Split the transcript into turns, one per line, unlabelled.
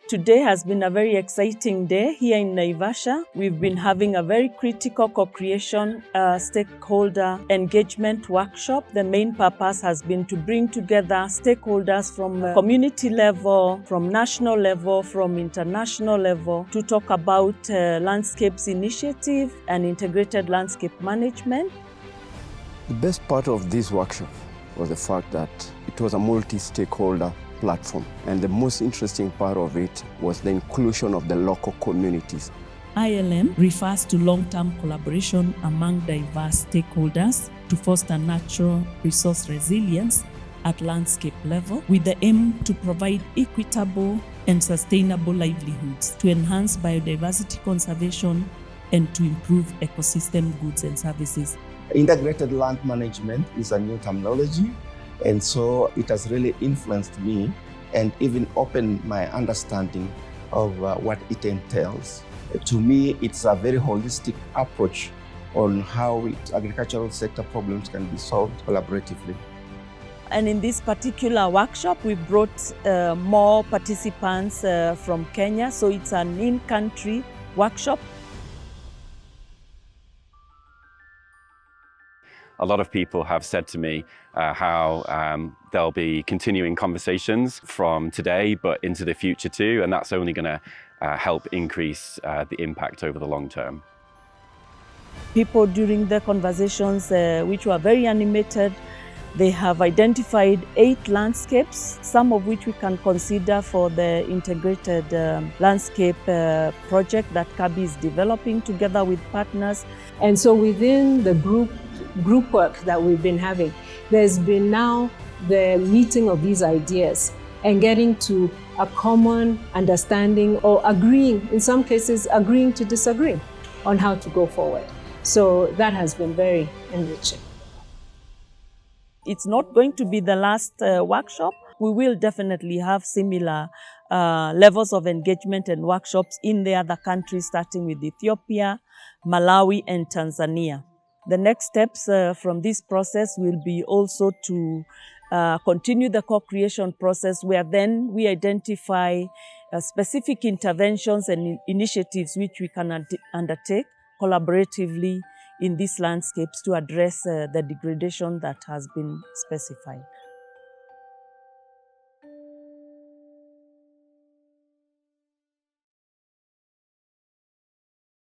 Today has been a very exciting day here in Naivasha. We've been having a very critical co-creation stakeholder engagement workshop. The main purpose has been to bring together stakeholders from community level, from national level, from international level to talk about landscapes initiative and integrated landscape management.
The best part of this workshop was the fact that it was a multi-stakeholder platform. And the most interesting part of it was the inclusion of the local communities.
ILM refers to long-term collaboration among diverse stakeholders to foster natural resource resilience at landscape level with the aim to provide equitable and sustainable livelihoods, to enhance biodiversity conservation, and to improve ecosystem goods and services.
Integrated land management is a new terminology, and so it has really influenced me and even opened my understanding of what it entails. To me, it's a very holistic approach on how agricultural sector problems can be solved collaboratively.
And in this particular workshop, we brought more participants from Kenya, so it's an in-country workshop.
A lot of people have said to me how there'll be continuing conversations from today but into the future too, and that's only going to help increase the impact over the long term.
People during the conversations, which were very animated, they have identified 8 landscapes, some of which we can consider for the integrated landscape project that CABI is developing together with partners.
And so within the group work that we've been having, there's been now the meeting of these ideas and getting to a common understanding, or agreeing, in some cases agreeing to disagree on how to go forward. So that has been very enriching.
It's not going to be the last workshop. We will definitely have similar levels of engagement and workshops in the other countries, starting with Ethiopia, Malawi, and Tanzania. The next steps from this process will be also to continue the co-creation process, where then we identify specific interventions and initiatives which we can undertake collaboratively in these landscapes to address the degradation that has been specified.